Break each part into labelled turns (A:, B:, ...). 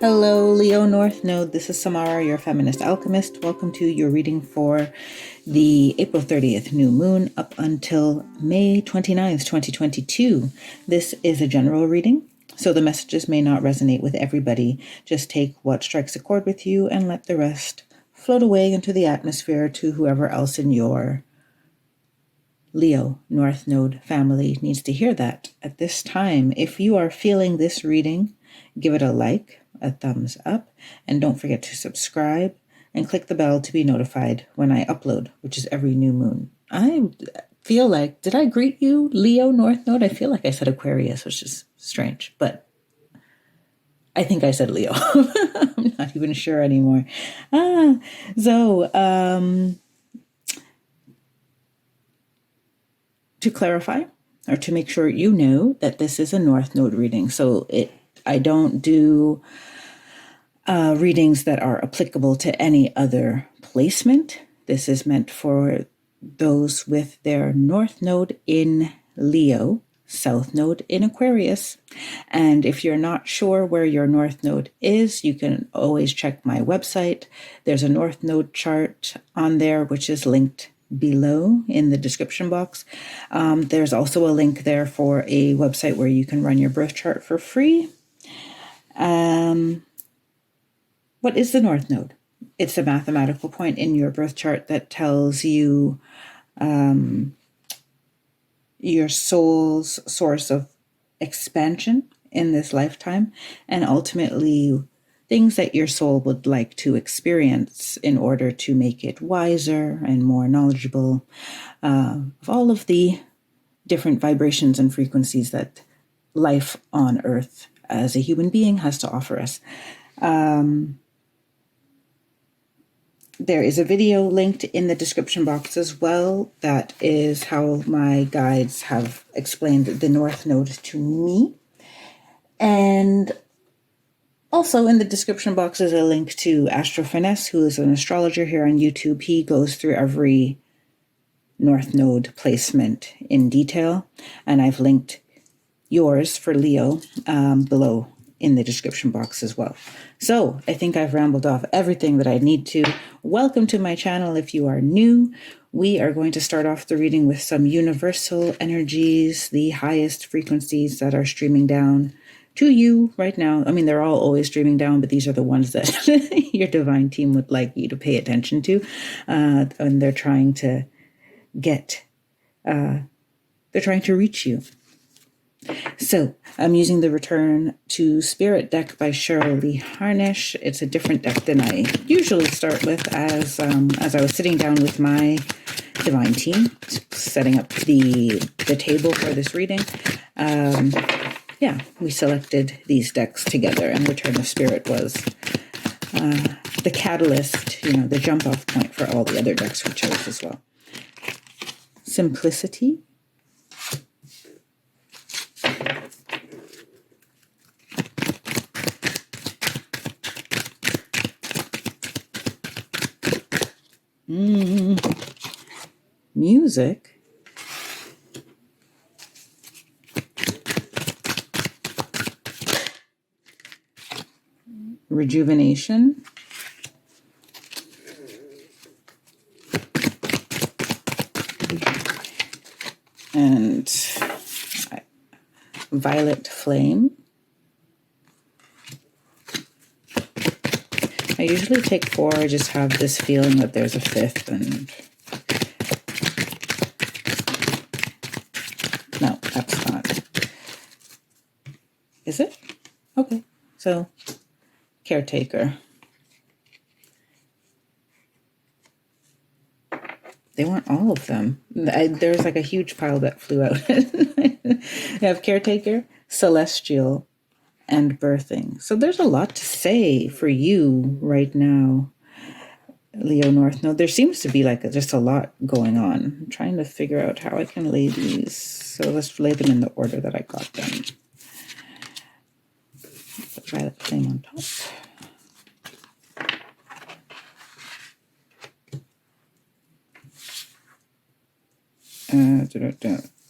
A: Hello, Leo North Node. This is Samara, your feminist alchemist. Welcome to your reading for the April 30th new moon up until May 29th, 2022. This is a general reading, so the messages may not resonate with everybody. Just take what strikes a chord with you and let the rest float away into the atmosphere to whoever else in your Leo North Node family needs to hear that at this time. If you are feeling this reading, give it a like, a thumbs up, and don't forget to subscribe and click the bell to be notified when I upload, which is every new moon. I feel like, did I greet you, Leo North Node? I feel like I said Aquarius, which is strange, but I think I said Leo. I'm not even sure anymore. To clarify, or to make sure you know that this is a North Node reading. So I don't do readings that are applicable to any other placement. This is meant for those with their North Node in Leo, South Node in Aquarius. And if you're not sure where your North Node is, you can always check my website. There's a North Node chart on there, which is linked below in the description box. There's also a link there for a website where you can run your birth chart for free. What is the North Node? It's a mathematical point in your birth chart that tells you your soul's source of expansion in this lifetime, and ultimately things that your soul would like to experience in order to make it wiser and more knowledgeable of all of the different vibrations and frequencies that life on Earth as a human being has to offer us. There is a video linked in the description box as well. That is how my guides have explained the North Node to me. And also in the description box is a link to Feminist, who is an astrologer here on YouTube. He goes through every North Node placement in detail. And I've linked yours for Leo below in the description box as well. So I think I've rambled off everything that I need to. Welcome to my channel if you are new. We are going to start off the reading with some universal energies, the highest frequencies that are streaming down to you right now. I mean, they're all always streaming down, but these are the ones that your divine team would like you to pay attention to. And they're trying to reach you. So I'm using the Return to Spirit deck by Cheryl Lee Harnish. It's a different deck than I usually start with as I was sitting down with my divine team, setting up the table for this reading. We selected these decks together, and Return of Spirit was the catalyst, the jump off point for all the other decks we chose as well. Simplicity. Music. Rejuvenation. And violet flame. I usually take 4. I just have this feeling that there's a 5th, and no, that's not. Is it? Okay. So, Caretaker. They want all of them. There's like a huge pile that flew out. You have Caretaker, Celestial, and Birthing. So there's a lot to say for you right now, Leo North Node. There seems to be just a lot going on. I'm trying to figure out how I can lay these. So let's lay them in the order that I got them. Put violet flame on top.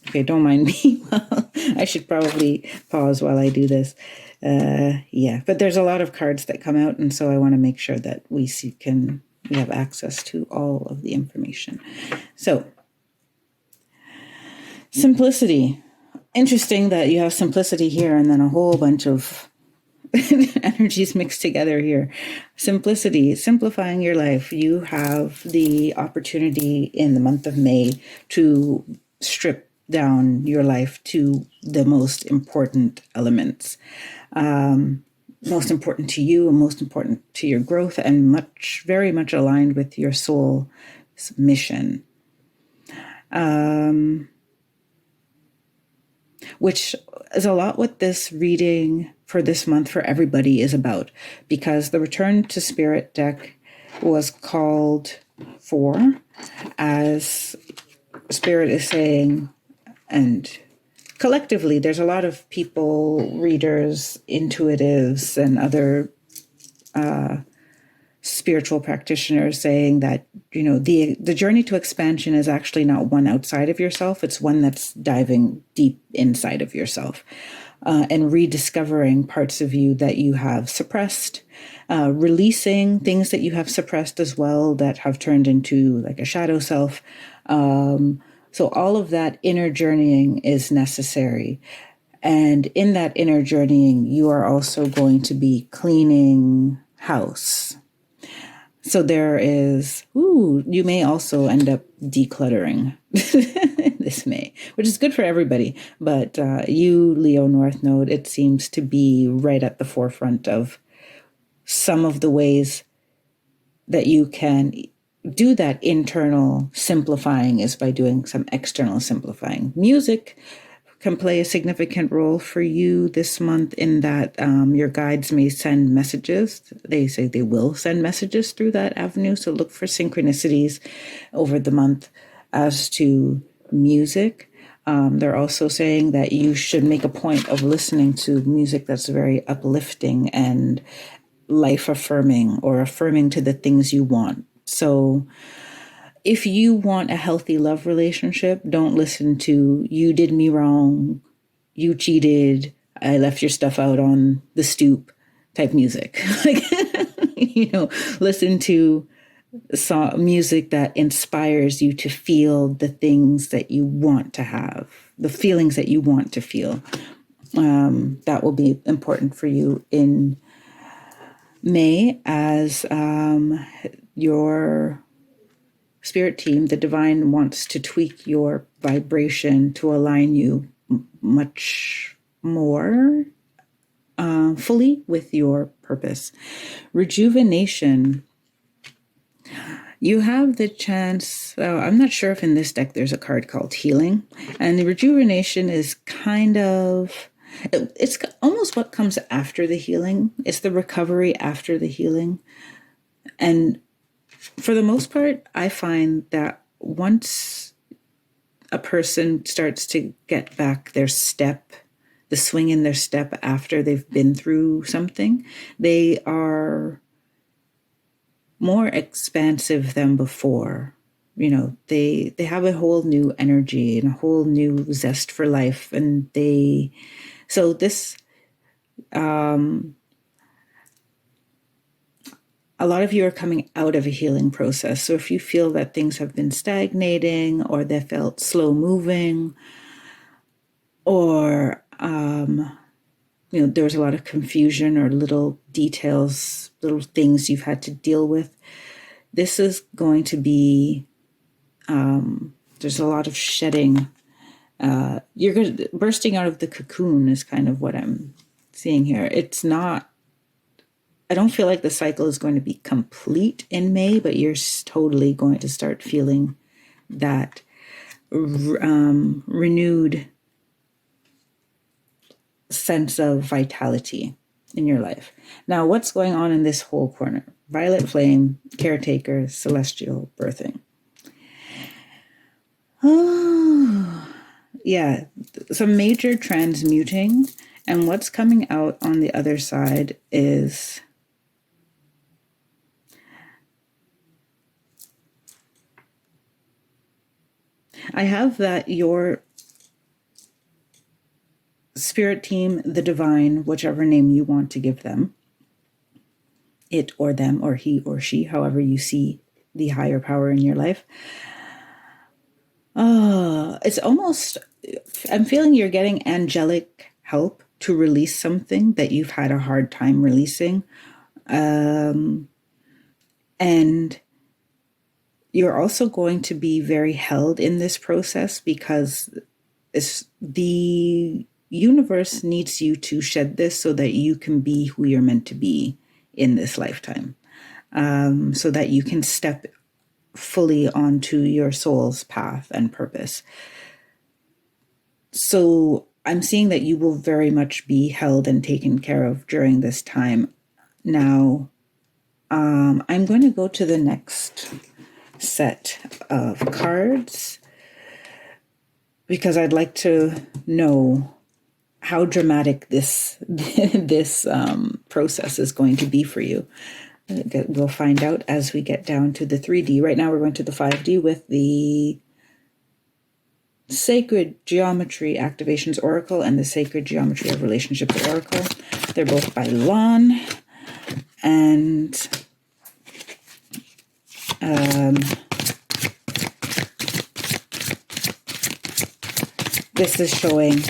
A: Okay, don't mind me while I should probably pause while I do this. Yeah, but there's a lot of cards that come out, and so I want to make sure that we have access to all of the information. So, simplicity. Interesting that you have simplicity here and then a whole bunch of energies mixed together here. Simplicity, simplifying your life. You have the opportunity in the month of May to strip down your life to the most important elements, most important to you and most important to your growth, and very much aligned with your soul's mission. Which is a lot what this reading for this month for everybody is about, because the Return to Spirit deck was called for, as Spirit is saying, and collectively there's a lot of people, readers, intuitives, and other spiritual practitioners saying that, the journey to expansion is actually not one outside of yourself. It's one that's diving deep inside of yourself, and rediscovering parts of you that you have suppressed, releasing things that you have suppressed as well that have turned into like a shadow self. So all of that inner journeying is necessary. And in that inner journeying, you are also going to be cleaning house. So there is, you may also end up decluttering this May, which is good for everybody. But you, Leo North Node, it seems to be right at the forefront of some of the ways that you can do that internal simplifying is by doing some external simplifying. Music can play a significant role for you this month in that your guides may send messages. They say they will send messages through that avenue. So look for synchronicities over the month as to music. They're also saying that you should make a point of listening to music that's very uplifting and life affirming, or affirming to the things you want. So if you want a healthy love relationship, don't listen to "you did me wrong, you cheated, I left your stuff out on the stoop" type music. Listen to music that inspires you to feel the things that you want to have, the feelings that you want to feel. That will be important for you in May, as your spirit team, the divine, wants to tweak your vibration to align you much more fully with your purpose. Rejuvenation. You have the chance, I'm not sure if in this deck there's a card called Healing, and the rejuvenation is it's almost what comes after the healing. It's the recovery after the healing. And for the most part, I find that once a person starts to get back their step, the swing in their step after they've been through something, they are more expansive than before. They have a whole new energy and a whole new zest for life. And so this, a lot of you are coming out of a healing process. So if you feel that things have been stagnating, or they felt slow moving, or, there was a lot of confusion or little details, little things you've had to deal with, this is going to be, there's a lot of shedding. Bursting out of the cocoon is kind of what I'm seeing here. It's not, I don't feel like the cycle is going to be complete in May, but you're totally going to start feeling that renewed sense of vitality in your life. Now, what's going on in this whole corner? Violet flame, caretaker, celestial birthing. Oh, yeah, some major transmuting. And what's coming out on the other side is I have that spirit team, the divine, whichever name you want to give them, it or them or he or she, however you see the higher power in your life. It's almost, I'm feeling you're getting angelic help to release something that you've had a hard time releasing. And you're also going to be very held in this process because the universe needs you to shed this so that you can be who you're meant to be in this lifetime, so that you can step fully onto your soul's path and purpose. So I'm seeing that you will very much be held and taken care of during this time. Now, I'm going to go to the next set of cards because I'd like to know how dramatic this process is going to be for you. We'll find out as we get down to the 3D. Right now we're going to the 5D with the Sacred Geometry Activations Oracle and the Sacred Geometry of Relationships Oracle. They're both by Lon. And this is showing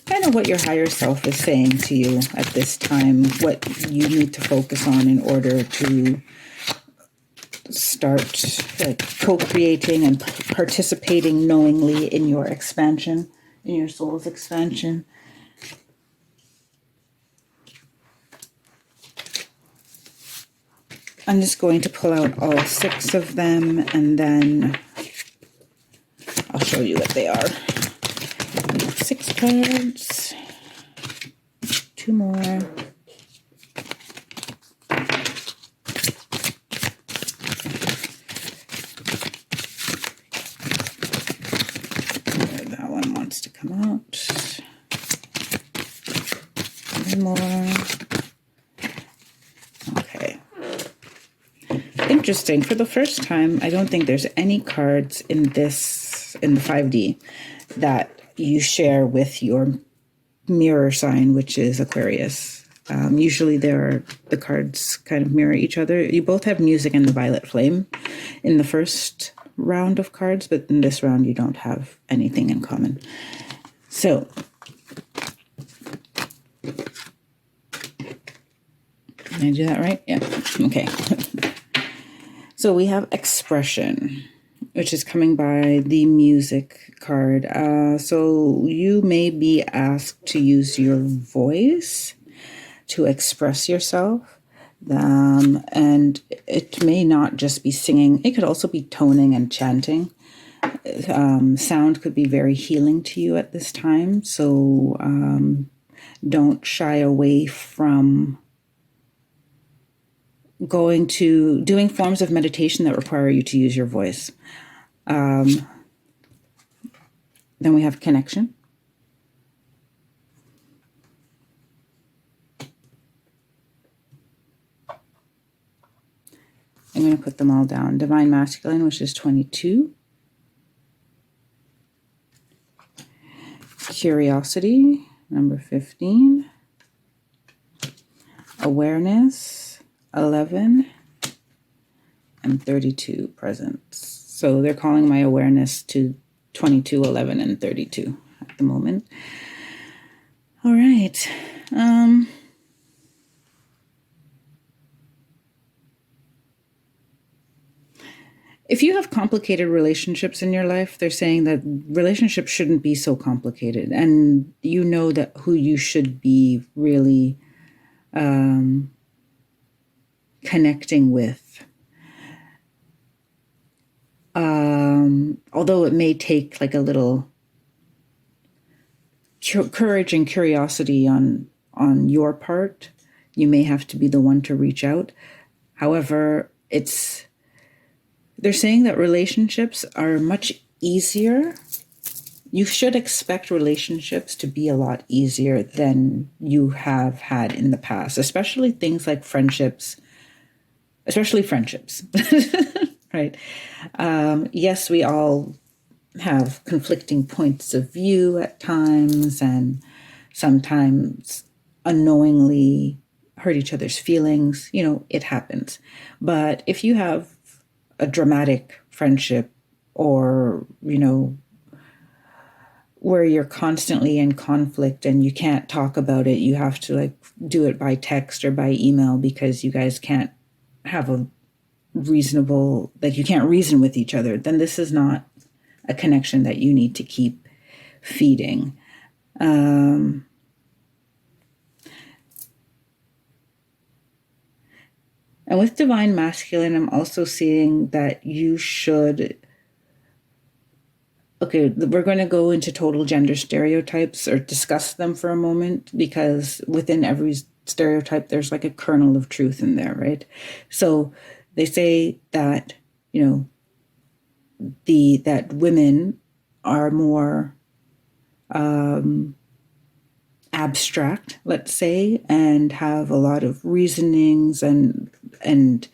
A: kind of what your higher self is saying to you at this time, what you need to focus on in order to start co-creating and participating knowingly in your expansion, in your soul's expansion. I'm just going to pull out all 6 of them and then I'll show you what they are. 6 cards, 2 more. That one wants to come out. 1 more. Okay. Interesting. For the first time, I don't think there's any cards in the 5D that you share with your mirror sign, which is Aquarius. Usually the cards kind of mirror each other. You both have music and the violet flame in the first round of cards, but in this round you don't have anything in common. So did I do that right? Yeah. Okay. So we have expression, which is coming by the music card. So you may be asked to use your voice to express yourself. And it may not just be singing. It could also be toning and chanting. Sound could be very healing to you at this time. So don't shy away from doing forms of meditation that require you to use your voice. Then we have connection. I'm going to put them all down. Divine Masculine, which is 22. Curiosity, number 15. Awareness, 11. And 32, presence. So they're calling my awareness to 22, 11, and 32 at the moment. All right. If you have complicated relationships in your life, they're saying that relationships shouldn't be so complicated. And you know that who you should be really connecting with. Although it may take like a little courage and curiosity on your part, you may have to be the one to reach out. However, they're saying that relationships are much easier. You should expect relationships to be a lot easier than you have had in the past, especially things like friendships, right? Yes, we all have conflicting points of view at times, and sometimes unknowingly hurt each other's feelings. It happens. But if you have a dramatic friendship, or where you're constantly in conflict and you can't talk about it, you have to do it by text or by email because you guys can't have a reasonable, you can't reason with each other, then this is not a connection that you need to keep feeding. And with divine masculine, I'm also seeing that you should, okay, we're going to go into total gender stereotypes or discuss them for a moment, because within every stereotype, there's a kernel of truth in there, right? So they say that, that women are more abstract, let's say, and have a lot of reasonings and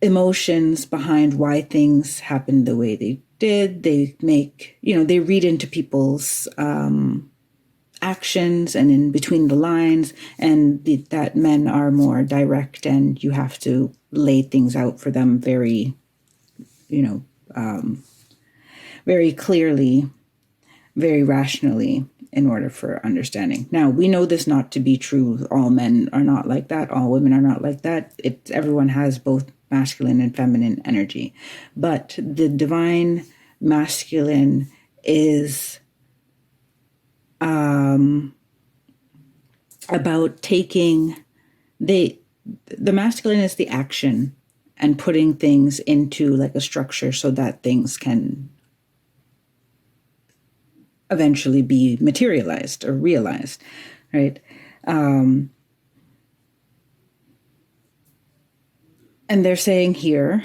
A: emotions behind why things happened the way they did. They make, they read into people's actions and in between the lines, and that men are more direct, and you have to lay things out for them very, very clearly, very rationally, in order for understanding. Now, we know this not to be true. All men are not like that. All women are not like that. Everyone has both masculine and feminine energy. But the divine masculine is about taking the masculine is the action and putting things into a structure so that things can eventually be materialized or realized, right? And they're saying here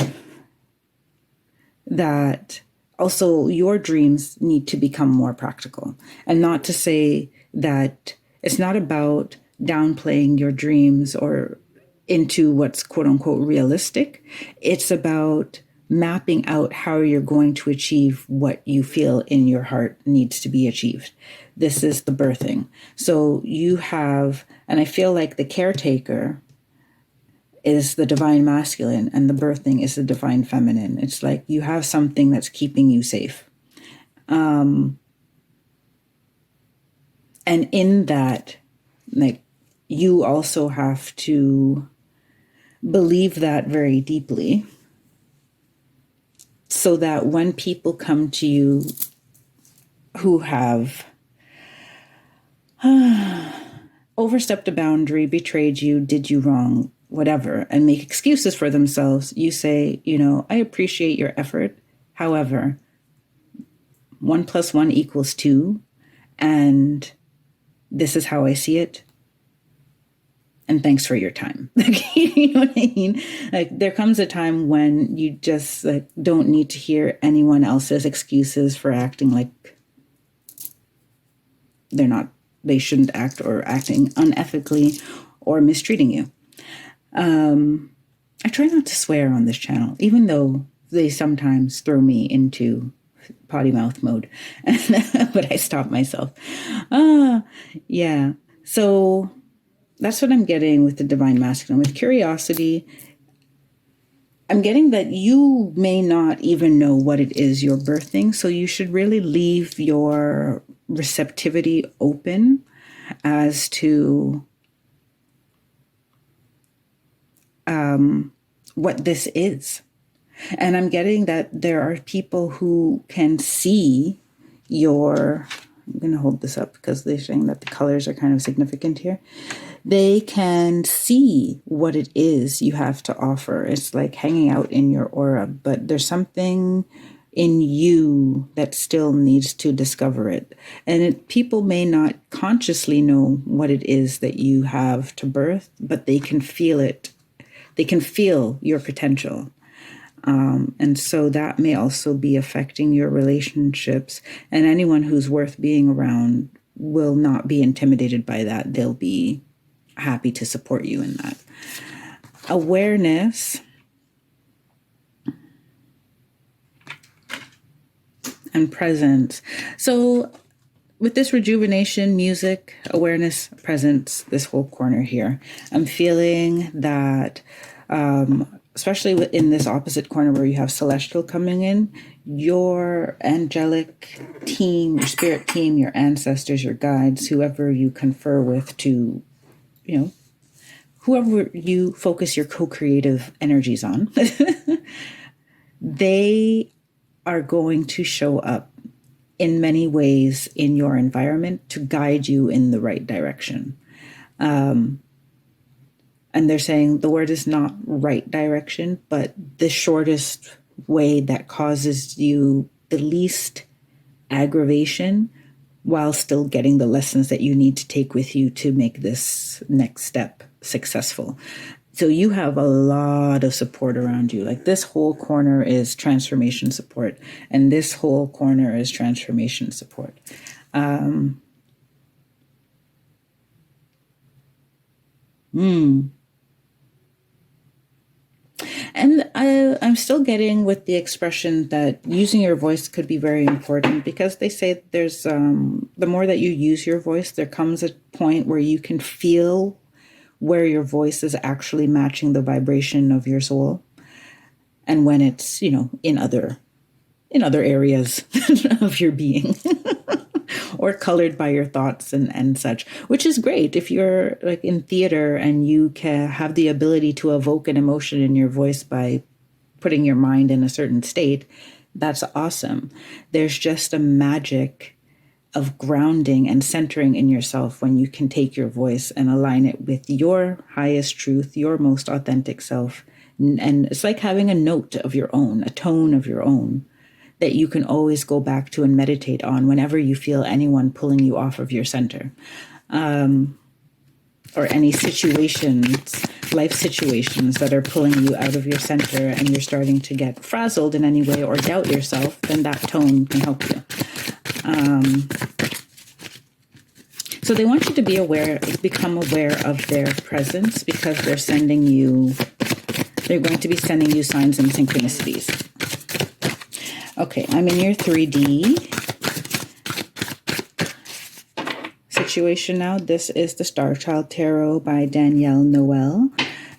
A: that also your dreams need to become more practical, and not to say that it's not about downplaying your dreams or into what's quote unquote realistic. It's about mapping out how you're going to achieve what you feel in your heart needs to be achieved. This is the birthing. So you have, and I feel like the caretaker is the divine masculine and the birthing is the divine feminine. It's like you have something that's keeping you safe. And in that, you also have to believe that very deeply, so that when people come to you who have overstepped a boundary, betrayed you, did you wrong, whatever, and make excuses for themselves, you say, I appreciate your effort. However, 1 + 1 = 2, and this is how I see it. And thanks for your time. You know what I mean? There comes a time when you just don't need to hear anyone else's excuses for acting like they shouldn't act, or acting unethically or mistreating you. I try not to swear on this channel, even though they sometimes throw me into potty mouth mode, but I stop myself. Yeah. So that's what I'm getting with the divine masculine. With curiosity, I'm getting that you may not even know what it is you're birthing, so you should really leave your receptivity open as to what this is. And I'm getting that there are people who can see I'm going to hold this up because they're saying that the colors are kind of significant here. They can see what it is you have to offer. It's like hanging out in your aura, but there's something in you that still needs to discover it. And people may not consciously know what it is that you have to birth, but they can feel it. They can feel your potential. And so that may also be affecting your relationships. And anyone who's worth being around will not be intimidated by that. They'll be happy to support you in that. Awareness and presence. So with this rejuvenation, music, awareness, presence, this whole corner here, I'm feeling that, especially in this opposite corner where you have celestial coming in, your angelic team, your spirit team, your ancestors, your guides, whoever you confer with to, whoever you focus your co-creative energies on, they are going to show up in many ways in your environment to guide you in the right direction. And they're saying the word is not right direction, but the shortest way that causes you the least aggravation while still getting the lessons that you need to take with you to make this next step successful. So you have a lot of support around you. Like this whole corner is transformation support, and this whole corner is transformation support. And I'm still getting with the expression that using your voice could be very important, because they say there's the more that you use your voice, there comes a point where you can feel where your voice is actually matching the vibration of your soul, and when it's in other areas of your being or colored by your thoughts and such, which is great if you're like in theater and you can have the ability to evoke an emotion in your voice by putting your mind in a certain state. That's awesome. There's just a magic of grounding and centering in yourself when you can take your voice and align it with your highest truth, your most authentic self. And it's like having a note of your own, a tone of your own that you can always go back to and meditate on whenever you feel anyone pulling you off of your center. Or any situations, life situations that are pulling you out of your center and you're starting to get frazzled in any way or doubt yourself, then that tone can help you. So they want you to be aware, become aware of their presence, because they're going to be sending you signs and synchronicities. Okay, I'm in your 3D situation now. This is the Star Child Tarot by Danielle Noel.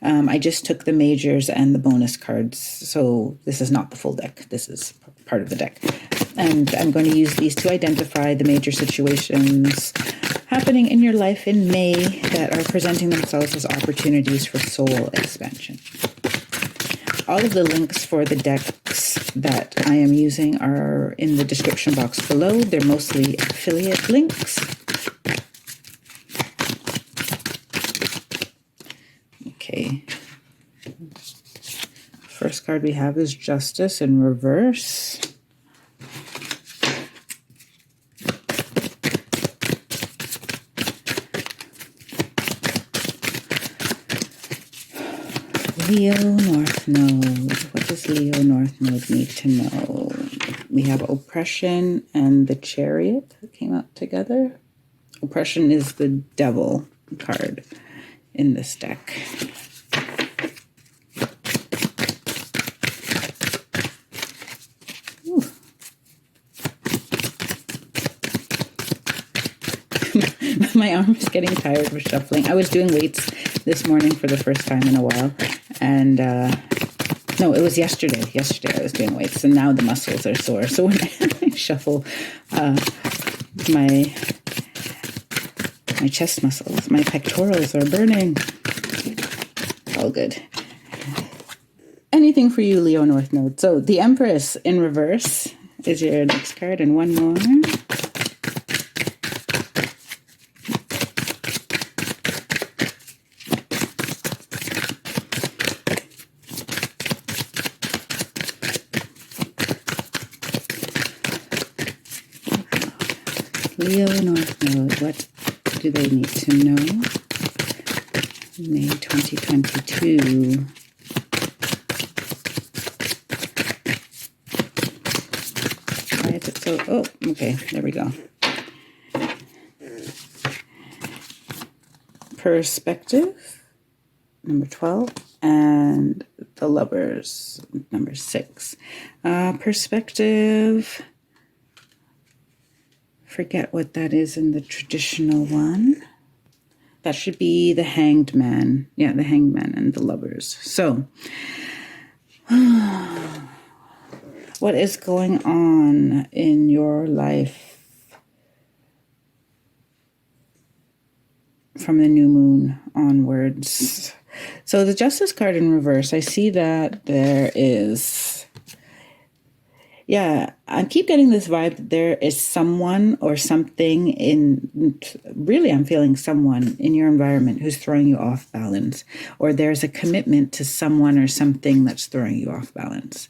A: I just took the majors and the bonus cards, so this is not the full deck. This is part of the deck. And I'm going to use these to identify the major situations happening in your life in May that are presenting themselves as opportunities for soul expansion. All of the links for the decks that I am using are in the description box below. They're mostly affiliate links. Okay. First card we have is Justice in reverse. Leo North Node. What does Leo North Node need to know? We have Oppression and the Chariot that came out together. Oppression is the Devil card in this deck. Ooh. My arm is getting tired of shuffling. I was doing weights this morning for the first time in a while. And no, it was yesterday. Yesterday I was doing weights, and now the muscles are sore. So when I shuffle, my chest muscles, my pectorals are burning. All good. Anything for you, Leo North Node. So the Empress in reverse is your next card, and one more. Leo North Node, what do they need to know? May 2022. Why is it so... Oh, okay, there we go. Perspective, number 12, and the Lovers, number 6. Perspective... forget what that is in the traditional one. That should be the Hanged Man. Yeah, the Hanged Man and the Lovers. So, what is going on in your life from the new moon onwards? So the Justice card in reverse, I see that there is, I keep getting this vibe that there is someone or something really I'm feeling someone in your environment who's throwing you off balance, or there's a commitment to someone or something that's throwing you off balance.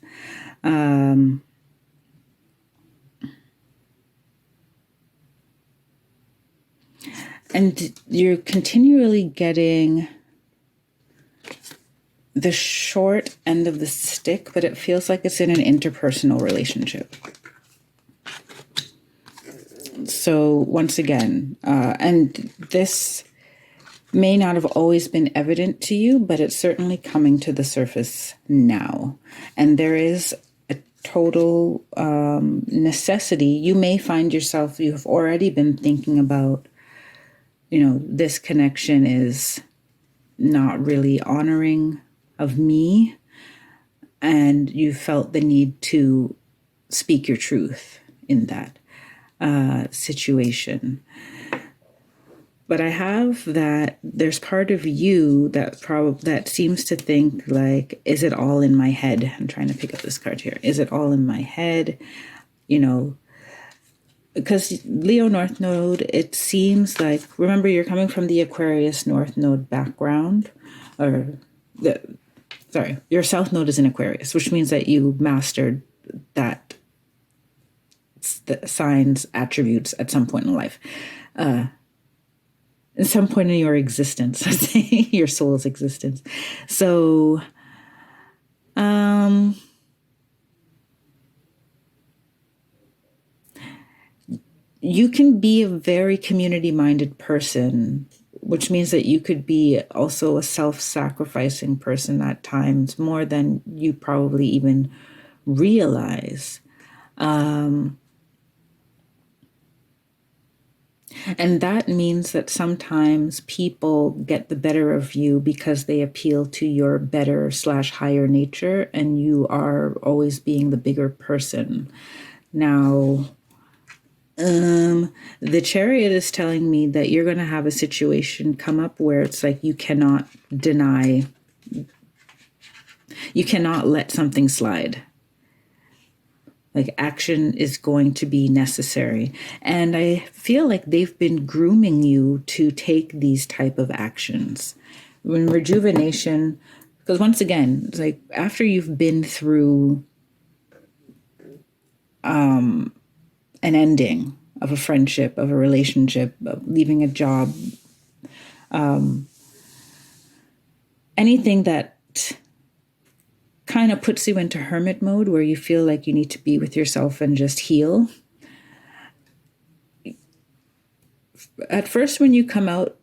A: And you're continually getting the short end of the stick, but it feels like it's in an interpersonal relationship. So once again, and this may not have always been evident to you, but it's certainly coming to the surface now. And there is a total necessity. You may find yourself, you have already been thinking about, this connection is not really honoring of me, and you felt the need to speak your truth in that situation. But I have that there's part of you that seems to think like, is it all in my head? I'm trying to pick up this card here. Is it all in my head? Because Leo North Node, it seems like, remember, you're coming from the Aquarius North Node background, your South Node is in Aquarius, which means that you mastered that the signs, attributes at some point in life. At some point in your existence, let's say, your soul's existence. So, you can be a very community-minded person, which means that you could be also a self-sacrificing person at times, more than you probably even realize. And that means that sometimes people get the better of you because they appeal to your better/higher nature, and you are always being the bigger person. Now, the Chariot is telling me that you're going to have a situation come up where it's like you cannot let something slide. Like, action is going to be necessary. And I feel like they've been grooming you to take these type of actions. When rejuvenation, because once again, it's like after you've been through an ending of a friendship, of a relationship, of leaving a job, anything that kind of puts you into hermit mode where you feel like you need to be with yourself and just heal. At first, when you come out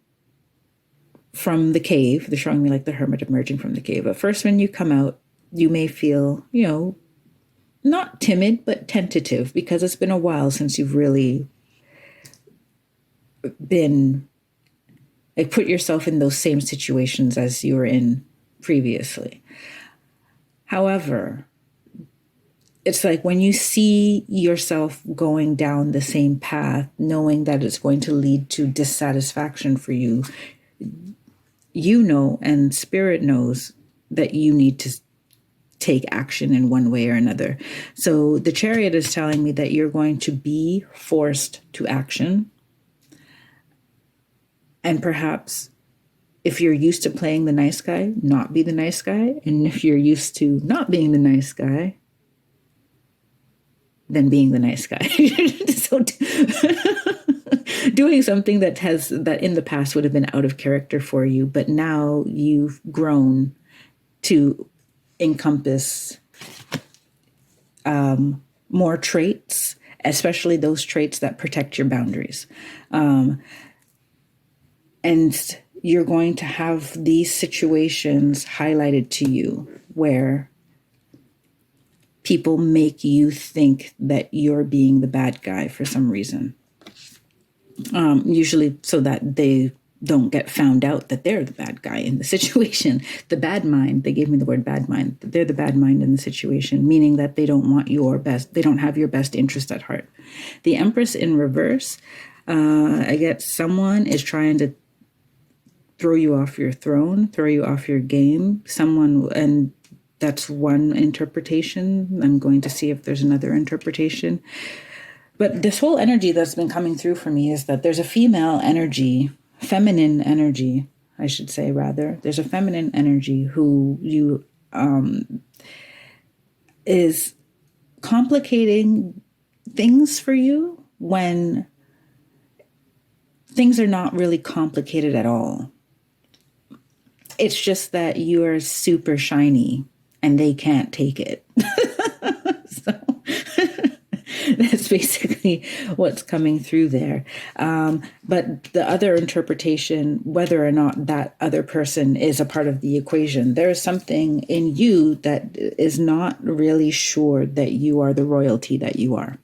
A: from the cave, they're showing me like the hermit emerging from the cave. At first, when you come out, you may feel, not timid, but tentative, because it's been a while since you've really been, like, put yourself in those same situations as you were in previously. However, it's like when you see yourself going down the same path, knowing that it's going to lead to dissatisfaction for you, and Spirit knows that you need to take action in one way or another. So the Chariot is telling me that you're going to be forced to action. And perhaps if you're used to playing the nice guy, not be the nice guy. And if you're used to not being the nice guy, then being the nice guy. So doing something that in the past would have been out of character for you, but now you've grown to encompass more traits, especially those traits that protect your boundaries. And you're going to have these situations highlighted to you where people make you think that you're being the bad guy for some reason. usually so that they don't get found out that they're the bad guy in the situation. The bad mind, they gave me the word bad mind. They're the bad mind in the situation, meaning that they don't want your best. They don't have your best interest at heart. The Empress in reverse, I get someone is trying to throw you off your throne, throw you off your game. Someone, and that's one interpretation. I'm going to see if there's another interpretation. But this whole energy that's been coming through for me is that there's a female energy, feminine energy, I should say, rather. There's a feminine energy who is complicating things for you when things are not really complicated at all. It's just that you're super shiny and they can't take it. So that's basically what's coming through there. But the other interpretation, whether or not that other person is a part of the equation, there is something in you that is not really sure that you are the royalty that you are.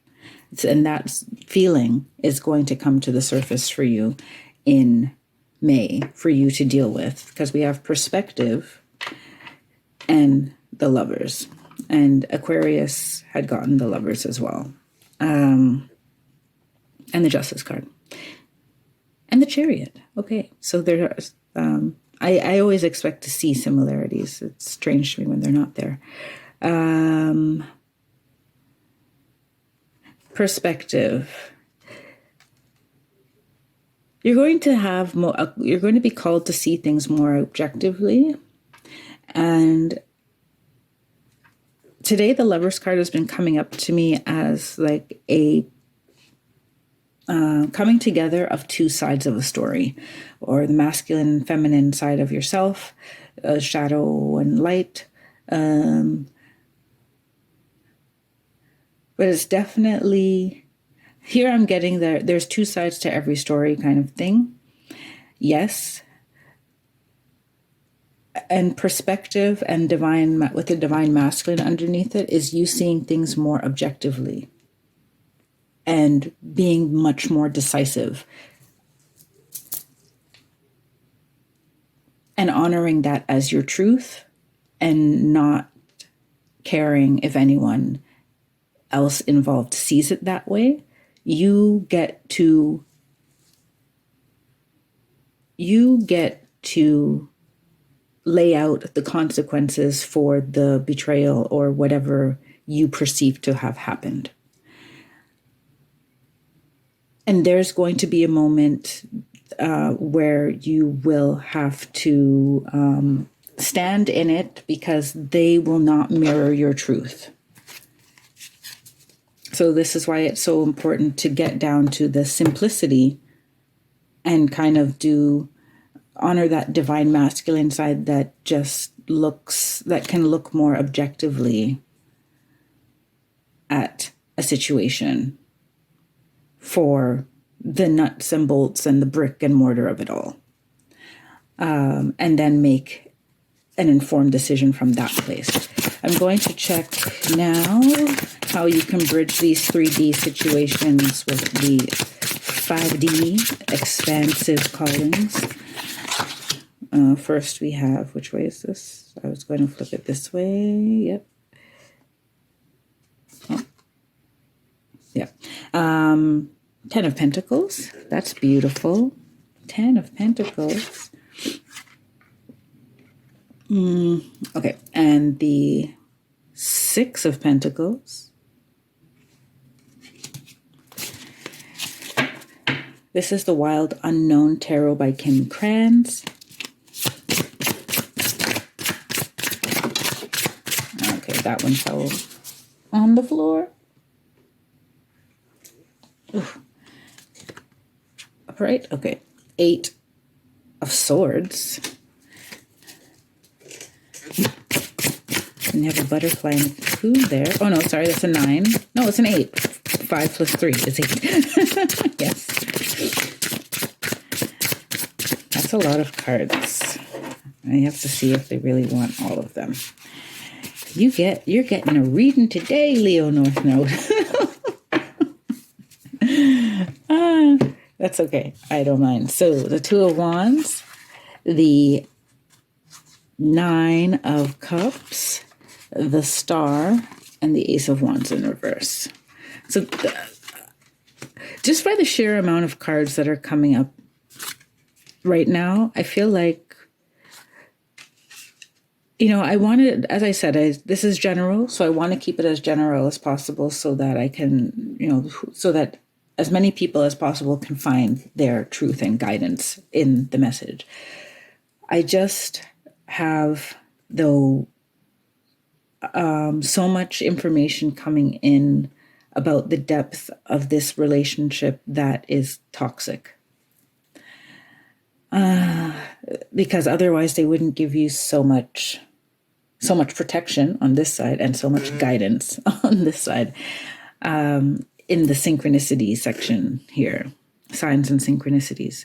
A: And that feeling is going to come to the surface for you in May for you to deal with, because we have perspective and the Lovers, and Aquarius had gotten the Lovers as well, and the Justice card and the Chariot. Okay, so there are I always expect to see similarities. It's strange to me when they're not there. Perspective. You're going to have more, you're going to be called to see things more objectively. And today, the Lovers card has been coming up to me as like a coming together of two sides of a story, or the masculine and feminine side of yourself, shadow and light. But it's definitely, here I'm getting there's two sides to every story kind of thing. Yes. And perspective and divine, with the divine masculine underneath it, is you seeing things more objectively and being much more decisive and honoring that as your truth and not caring if anyone else involved sees it that way. You get to lay out the consequences for the betrayal or whatever you perceive to have happened. And there's going to be a moment where you will have to stand in it, because they will not mirror your truth. So this is why it's so important to get down to the simplicity and kind of honor that divine masculine side that that can look more objectively at a situation for the nuts and bolts and the brick and mortar of it all. And then make an informed decision from that place. I'm going to check now how you can bridge these 3D situations with the 5D expansive callings. First we have, which way is this? I was going to flip it this way. Yep. Oh. Yep. 10 of Pentacles. That's beautiful. 10 of Pentacles. Okay, and the 6 of Pentacles. This is the Wild Unknown Tarot by Kim Kranz. Okay, that one fell on the floor. Oof. Upright, okay. 8 of Swords. And you have a butterfly and a cocoon there. Oh, no, sorry, that's a 9. No, it's an 8. 5 plus 3 is 8. Yes. That's a lot of cards. I have to see if they really want all of them. You're getting a reading today, Leo North Node. That's okay. I don't mind. So the Two of Wands, the Nine of Cups, the Star, and the Ace of Wands in reverse. So just by the sheer amount of cards that are coming up right now, I feel like, I wanted, as I said, this is general, so I want to keep it as general as possible so that I can, so that as many people as possible can find their truth and guidance in the message. I just have, though, so much information coming in about the depth of this relationship that is toxic. Because otherwise they wouldn't give you so much protection on this side and so much guidance on this side. In the synchronicity section here, signs and synchronicities.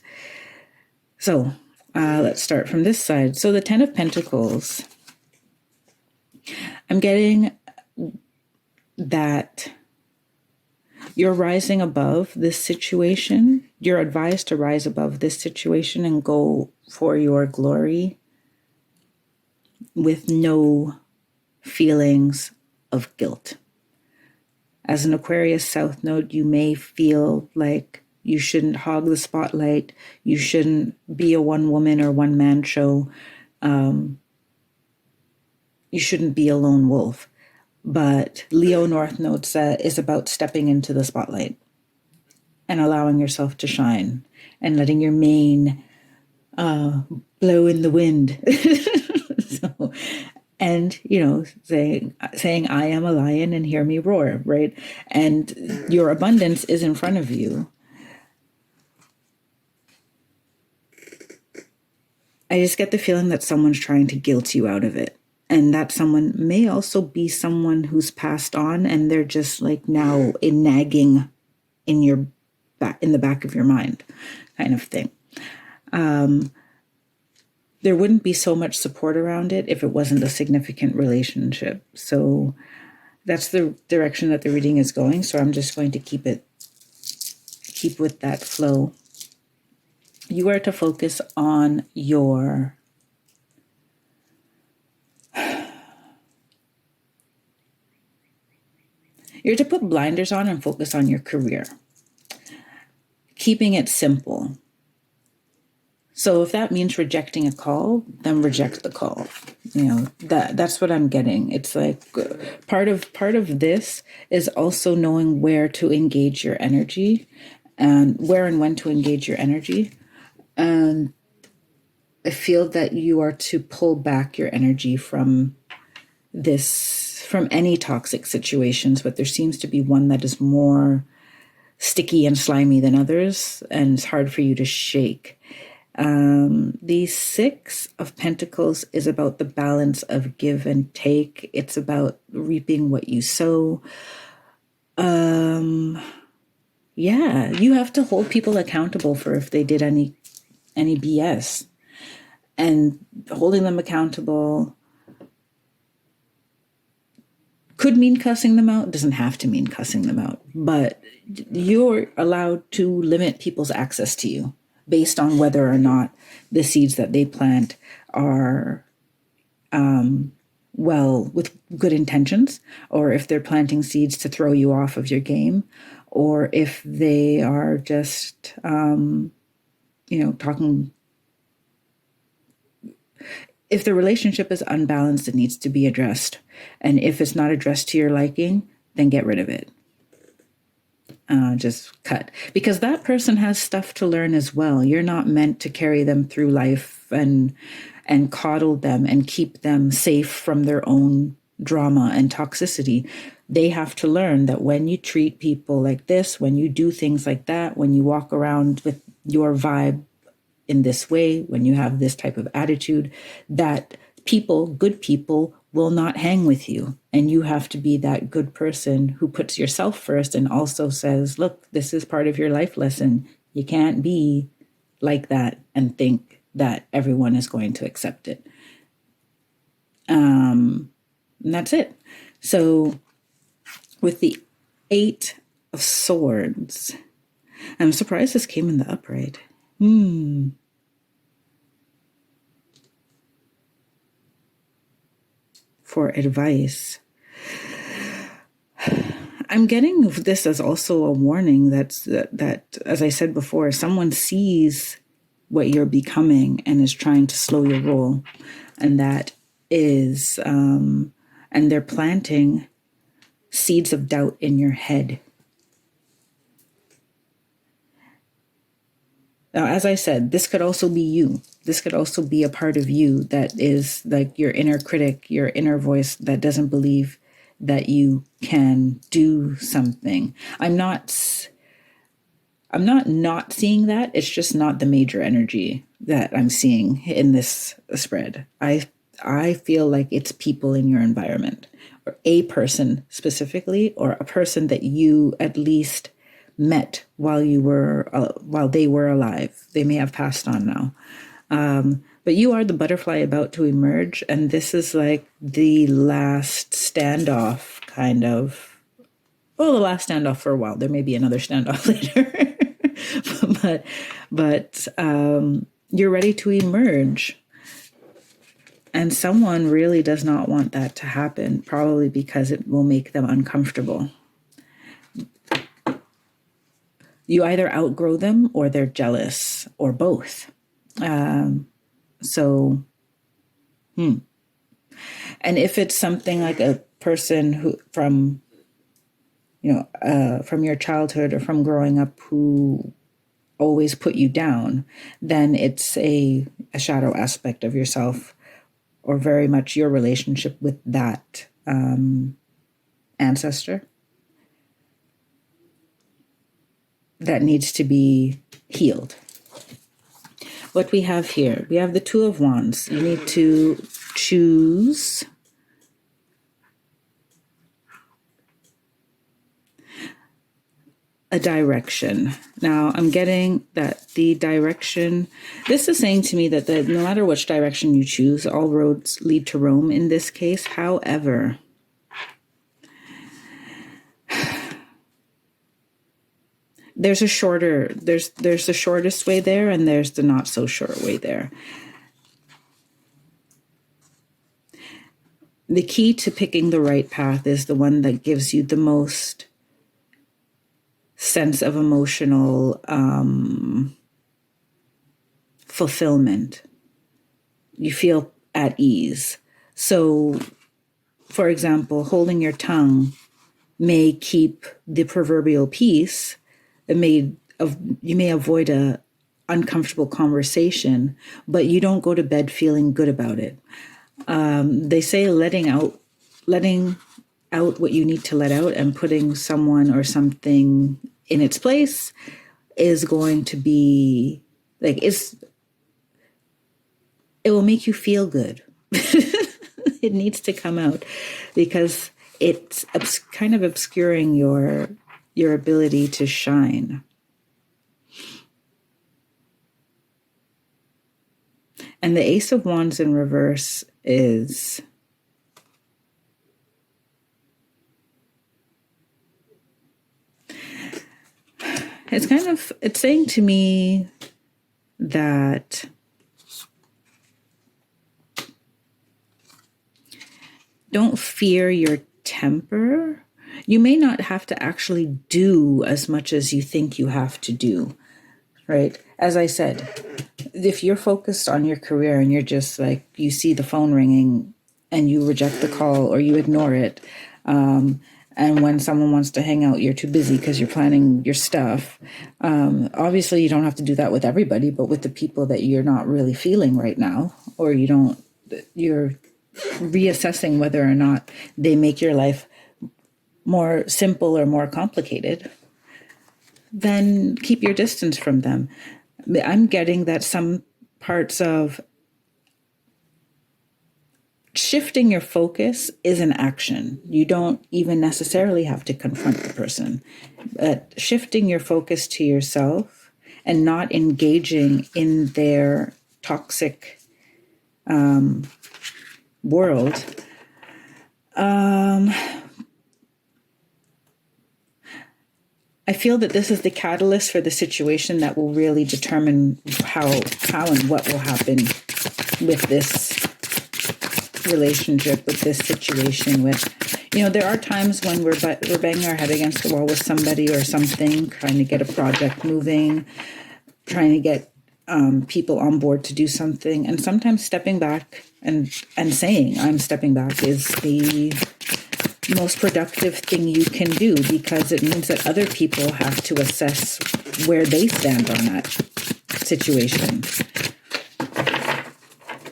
A: So let's start from this side. So the Ten of Pentacles, I'm getting that you're rising above this situation. You're advised to rise above this situation and go for your glory with no feelings of guilt. As an Aquarius South Node, you may feel like you shouldn't hog the spotlight. You shouldn't be a one-woman or one-man show. You shouldn't be a lone wolf. But Leo North Node is about stepping into the spotlight and allowing yourself to shine and letting your mane blow in the wind. So, and, saying, I am a lion and hear me roar, right? And your abundance is in front of you. I just get the feeling that someone's trying to guilt you out of it. And that someone may also be someone who's passed on and they're just like now nagging in the back of your mind kind of thing. There wouldn't be so much support around it if it wasn't a significant relationship. So that's the direction that the reading is going. So I'm just going to keep with that flow. You are to focus on you're to put blinders on and focus on your career. Keeping it simple. So if that means rejecting a call, then reject the call. That's what I'm getting. It's like part of this is also knowing where to engage your energy and where and when to engage your energy. And I feel that you are to pull back your energy from any toxic situations, but there seems to be one that is more sticky and slimy than others, and it's hard for you to shake. The Six of Pentacles is about the balance of give and take. It's about reaping what you sow. You have to hold people accountable for if they did any BS. And holding them accountable could mean cussing them out. It doesn't have to mean cussing them out. But you're allowed to limit people's access to you based on whether or not the seeds that they plant are with good intentions, or if they're planting seeds to throw you off of your game, or if they are just, talking. If the relationship is unbalanced, it needs to be addressed. And if it's not addressed to your liking, then get rid of it. Just cut. Because that person has stuff to learn as well. You're not meant to carry them through life and coddle them and keep them safe from their own drama and toxicity. They have to learn that when you treat people like this, when you do things like that, when you walk around with your vibe in this way, when you have this type of attitude, that good people will not hang with you. And you have to be that good person who puts yourself first and also says, look, this is part of your life lesson. You can't be like that and think that everyone is going to accept it. And that's it. So with the Eight of Swords, I'm surprised this came in the upright. For advice. I'm getting this as also a warning that, as I said before, someone sees what you're becoming and is trying to slow your roll. And that is, and they're planting seeds of doubt in your head. Now, as I said, this could also be you. This could also be a part of you that is like your inner critic, your inner voice that doesn't believe that you can do something. I'm not seeing that. It's just not the major energy that I'm seeing in this spread. I feel like it's people in your environment, or a person specifically, or a person that you at least met while they were alive. They may have passed on now. But you are the butterfly about to emerge, and this is like the last standoff, kind of. Well, the last standoff for a while. There may be another standoff later, but you're ready to emerge, and someone really does not want that to happen, probably because it will make them uncomfortable. You either outgrow them or they're jealous, or both. And if it's something like a person who from your childhood or from growing up who always put you down, then it's a shadow aspect of yourself, or very much your relationship with that ancestor that needs to be healed. What we have here, we have the Two of Wands. You need to choose a direction. Now, I'm getting that the direction, this is saying to me that no matter which direction you choose, all roads lead to Rome in this case. However, there's the shortest way there, and there's the not so short way there. The key to picking the right path is the one that gives you the most sense of emotional fulfillment. You feel at ease. So, for example, holding your tongue may keep the proverbial peace. You may avoid a uncomfortable conversation, but you don't go to bed feeling good about it. They say letting out what you need to let out and putting someone or something in its place is going to be like, it will make you feel good. It needs to come out because it's kind of obscuring your ability to shine. And the Ace of Wands in reverse is it's saying to me that don't fear your temper. You may not have to actually do as much as you think you have to do, right? As I said, if you're focused on your career and you're just like, you see the phone ringing and you reject the call or you ignore it, and when someone wants to hang out, you're too busy because you're planning your stuff. Obviously, you don't have to do that with everybody, but with the people that you're not really feeling right now, or you're reassessing whether or not they make your life more simple or more complicated, then keep your distance from them. I'm getting that some parts of shifting your focus is an action. You don't even necessarily have to confront the person, but shifting your focus to yourself and not engaging in their toxic world. I feel that this is the catalyst for the situation that will really determine how and what will happen with this relationship, with this situation. There are times when we're banging our head against the wall with somebody or something, trying to get a project moving, trying to get people on board to do something. And sometimes stepping back and saying, I'm stepping back, is the most productive thing you can do, because it means that other people have to assess where they stand on that situation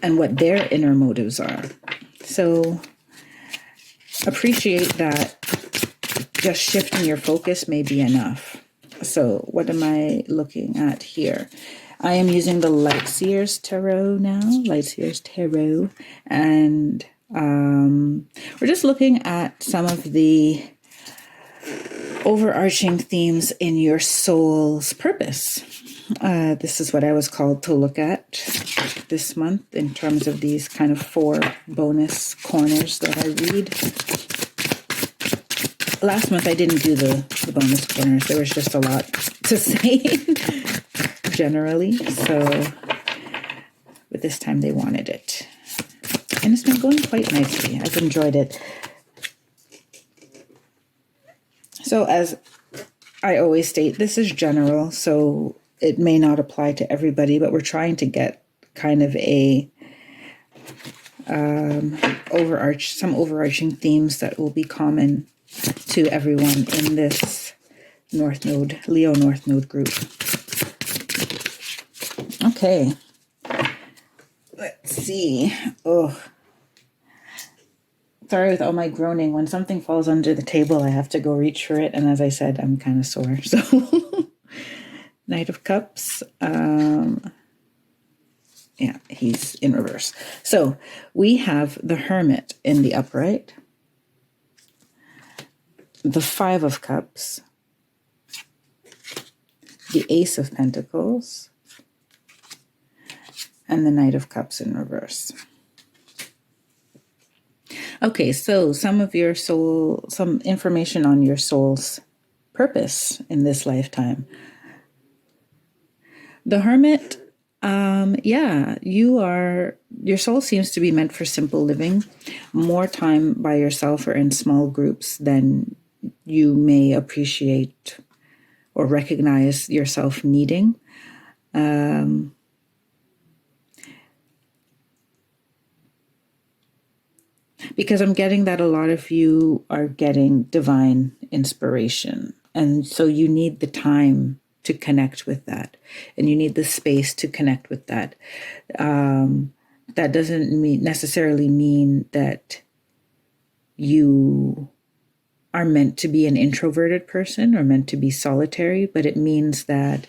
A: and what their inner motives are. So appreciate that just shifting your focus may be enough. So what am I looking at here? I am using the Lightseers Tarot now, Lightseers Tarot, and we're just looking at some of the overarching themes in your soul's purpose. This is what I was called to look at this month in terms of these kind of 4 bonus corners that I read. Last month I didn't do the bonus corners. There was just a lot to say generally. But this time they wanted it. And it's been going quite nicely. I've enjoyed it. So as I always state, this is general, so it may not apply to everybody, but we're trying to get kind of a some overarching themes that will be common to everyone in this North Node, Leo North Node group. Okay. Let's see. Oh, sorry with all my groaning. When something falls under the table, I have to go reach for it. And as I said, I'm kind of sore. So, Knight of Cups. Yeah, he's in reverse. So we have the Hermit in the upright, the 5 of Cups, the Ace of Pentacles, and the Knight of Cups in reverse. Okay, so some information on your soul's purpose in this lifetime. The Hermit, your soul seems to be meant for simple living, more time by yourself or in small groups than you may appreciate or recognize yourself needing. Because I'm getting that a lot of you are getting divine inspiration. And so you need the time to connect with that. And you need the space to connect with that. That doesn't necessarily mean that you are meant to be an introverted person or meant to be solitary, but it means that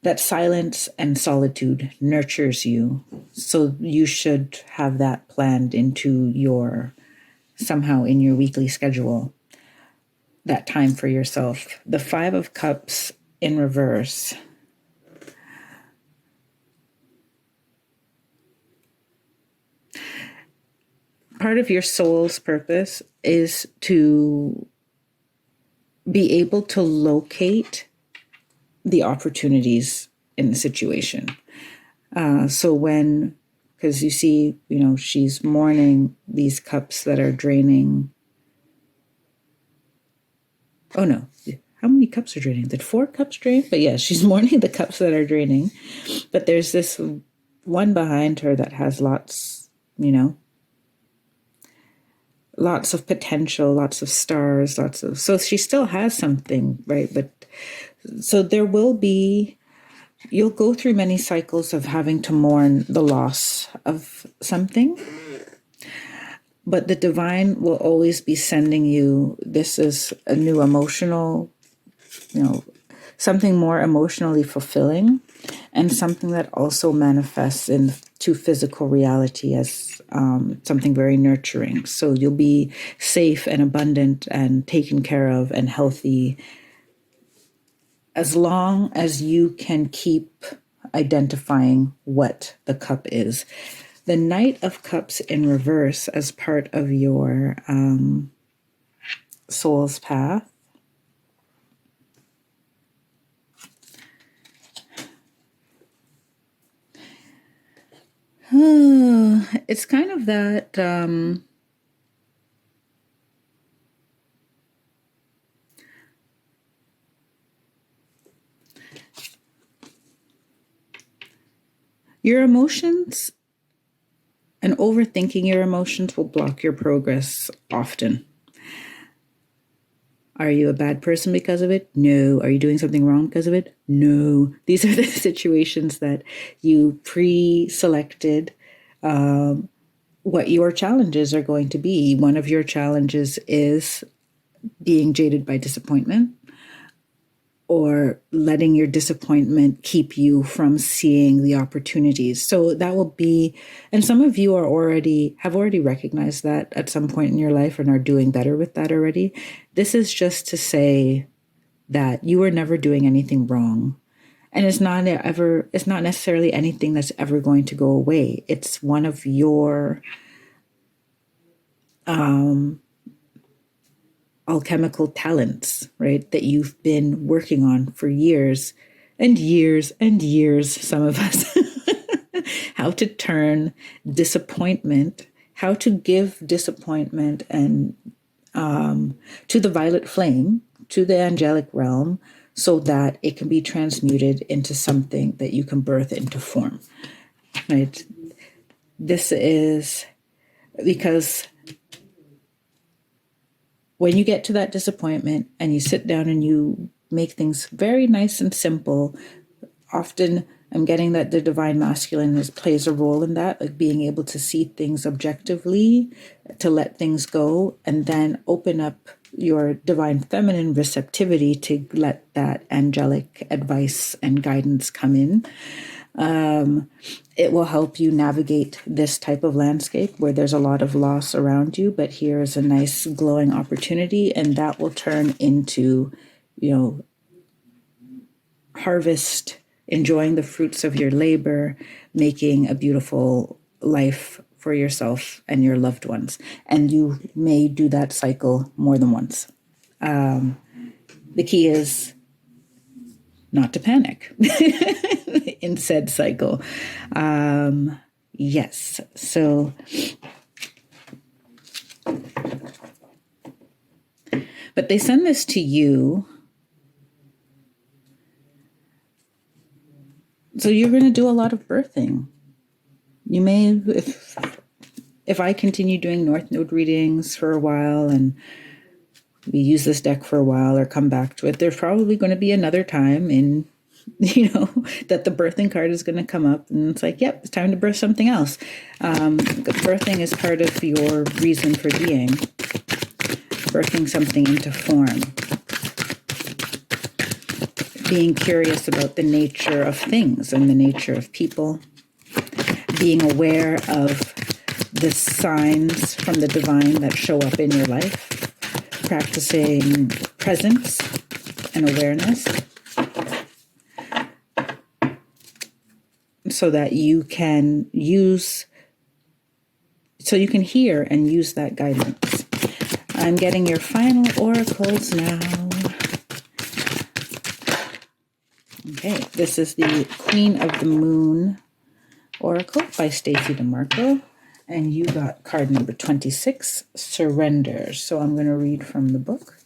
A: that silence and solitude nurtures you. So you should have that planned somehow in your weekly schedule, that time for yourself. The 5 of Cups in reverse. Part of your soul's purpose is to be able to locate the opportunities in the situation. Because you see, she's mourning these cups that are draining. Oh no, how many cups are draining? Did 4 cups drain? But yeah, she's mourning the cups that are draining. But there's this one behind her that has lots of potential, lots of stars, so she still has something, right? But so you'll go through many cycles of having to mourn the loss of something, but the divine will always be sending you, this is a new emotional, something more emotionally fulfilling, and something that also manifests into physical reality as something very nurturing. So you'll be safe and abundant and taken care of and healthy as long as you can keep identifying what the cup is. The Knight of Cups in reverse as part of your soul's path It's kind of that your emotions and overthinking your emotions will block your progress often. Are you a bad person because of it? No. Are you doing something wrong because of it? No. These are the situations that you pre-selected what your challenges are going to be. One of your challenges is being jaded by disappointment, or letting your disappointment keep you from seeing the opportunities. So that will be, and some of you have already recognized that at some point in your life and are doing better with that already. This is just to say that you are never doing anything wrong. And it's not necessarily anything that's ever going to go away. It's one of your alchemical talents, right? That you've been working on for years and years and years, some of us, how to turn disappointment, how to give disappointment and to the violet flame, to the angelic realm, so that it can be transmuted into something that you can birth into form, right? This is because when you get to that disappointment and you sit down and you make things very nice and simple, often I'm getting that the divine masculine plays a role in that, like being able to see things objectively, to let things go, and then open up your divine feminine receptivity to let that angelic advice and guidance come in. It will help you navigate this type of landscape where there's a lot of loss around you, but here is a nice glowing opportunity, and that will turn into, harvest, enjoying the fruits of your labor, making a beautiful life for yourself and your loved ones. And you may do that cycle more than once. The key is not to panic in said cycle. Yes. So, but they send this to you. So you're going to do a lot of birthing. You may, if I continue doing North Node readings for a while and we use this deck for a while or come back to it, there's probably going to be another time in, that the birthing card is going to come up and it's like, yep, it's time to birth something else. Birthing is part of your reason for being. Birthing something into form. Being curious about the nature of things and the nature of people. Being aware of the signs from the divine that show up in your life. Practicing presence and awareness so that you can hear and use that guidance. I'm getting your final oracles now. Okay, this is the Queen of the Moon Oracle by Stacey DeMarco. And you got card number 26, Surrender. So I'm going to read from the book.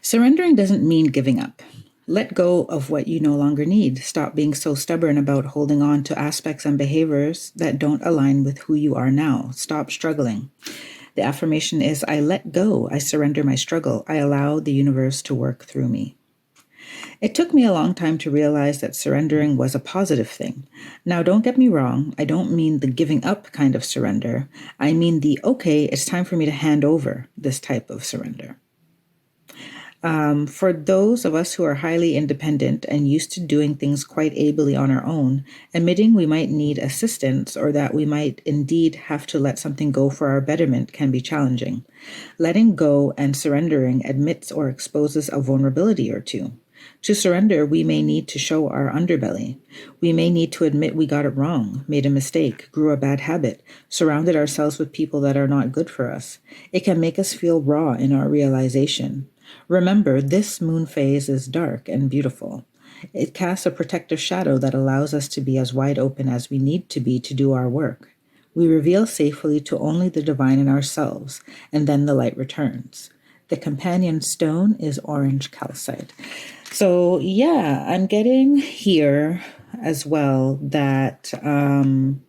A: Surrendering doesn't mean giving up. Let go of what you no longer need. Stop being so stubborn about holding on to aspects and behaviors that don't align with who you are now. Stop struggling. The affirmation is, I let go. I surrender my struggle. I allow the universe to work through me. It took me a long time to realize that surrendering was a positive thing. Now, don't get me wrong. I don't mean the giving up kind of surrender. I mean the, okay, it's time for me to hand over this type of surrender. For those of us who are highly independent and used to doing things quite ably on our own, admitting we might need assistance or that we might indeed have to let something go for our betterment can be challenging. Letting go and surrendering admits or exposes a vulnerability or two. To surrender, we may need to show our underbelly. We may need to admit we got it wrong, made a mistake, grew a bad habit, surrounded ourselves with people that are not good for us. It can make us feel raw in our realization. Remember, this moon phase is dark and beautiful. It casts a protective shadow that allows us to be as wide open as we need to be to do our work. We reveal safely to only the divine in ourselves, and then the light returns. The companion stone is orange calcite. So yeah, I'm getting here as well that one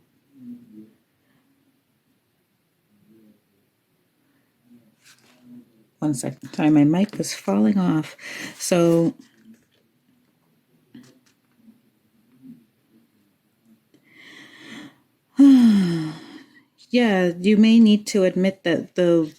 A: second, sorry, my mic was falling off. So yeah, you may need to admit that the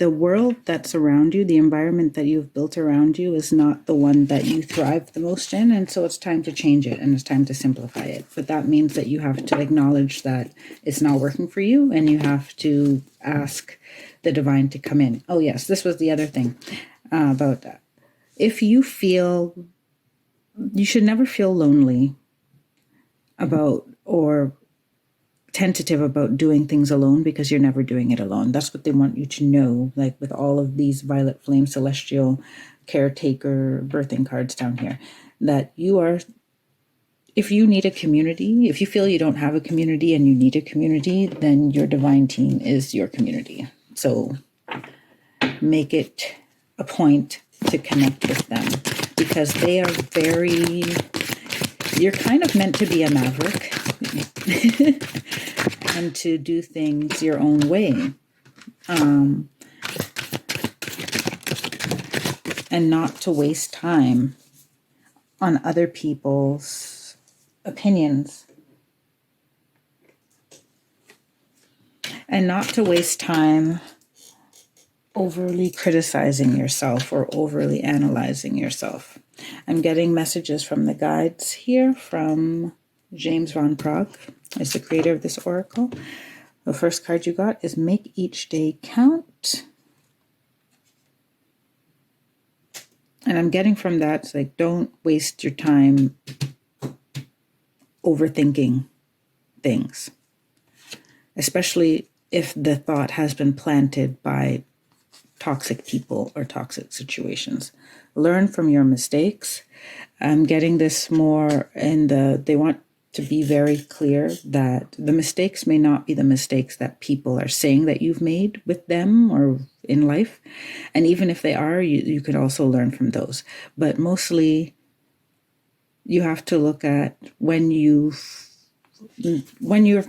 A: world that's around you, the environment that you've built around you, is not the one that you thrive the most in, and so it's time to change it and it's time to simplify it. But that means that you have to acknowledge that it's not working for you, and you have to ask the divine to come in. Oh yes, this was the other thing about that. If you feel, you should never feel lonely about or tentative about doing things alone, because you're never doing it alone. That's what they want you to know, like with all of these violet flame celestial caretaker birthing cards down here, that you are, if you need a community, if you feel you don't have a community and you need a community, then your divine team is your community. So make it a point to connect with them, because they are very, you're kind of meant to be a maverick and to do things your own way, and not to waste time on other people's opinions, and not to waste time overly criticizing yourself or overly analyzing yourself. I'm getting messages from the guides here from James Van Praagh, is the creator of this oracle. The first card you got is Make Each Day Count. And I'm getting from that, it's like, don't waste your time overthinking things, especially if the thought has been planted by toxic people or toxic situations. Learn from your mistakes. I'm getting this more in they want to be very clear that the mistakes may not be the mistakes that people are saying that you've made with them or in life. And even if they are, you could also learn from those. But mostly you have to look at when your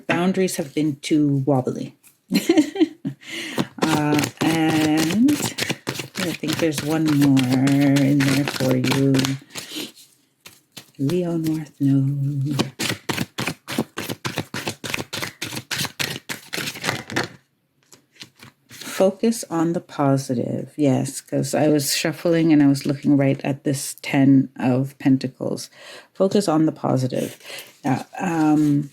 A: boundaries have been too wobbly. And I think there's one more in there for you. Leo North Node. Focus on the positive. Yes, because I was shuffling and I was looking right at this 10 of Pentacles. Focus on the positive. Don't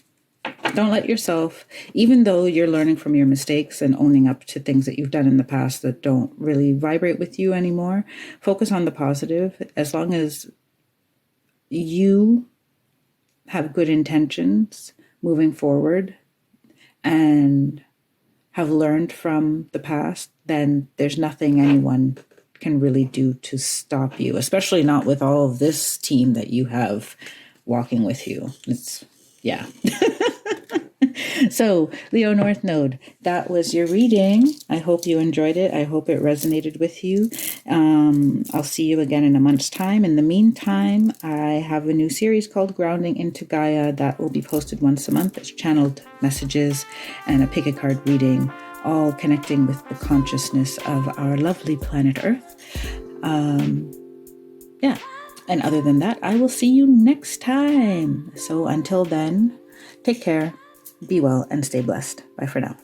A: let yourself, even though you're learning from your mistakes and owning up to things that you've done in the past that don't really vibrate with you anymore, focus on the positive. As long as you have good intentions moving forward and have learned from the past, then there's nothing anyone can really do to stop you, especially not with all of this team that you have walking with you. It's, yeah. So, Leo North Node, that was your reading. I hope you enjoyed it. I hope it resonated with you. I'll see you again in a month's time. In the meantime, I have a new series called Grounding into Gaia that will be posted once a month. It's channeled messages and a pick a card reading, all connecting with the consciousness of our lovely planet Earth. Yeah. And other than that, I will see you next time. So until then, take care. Be well and stay blessed. Bye for now.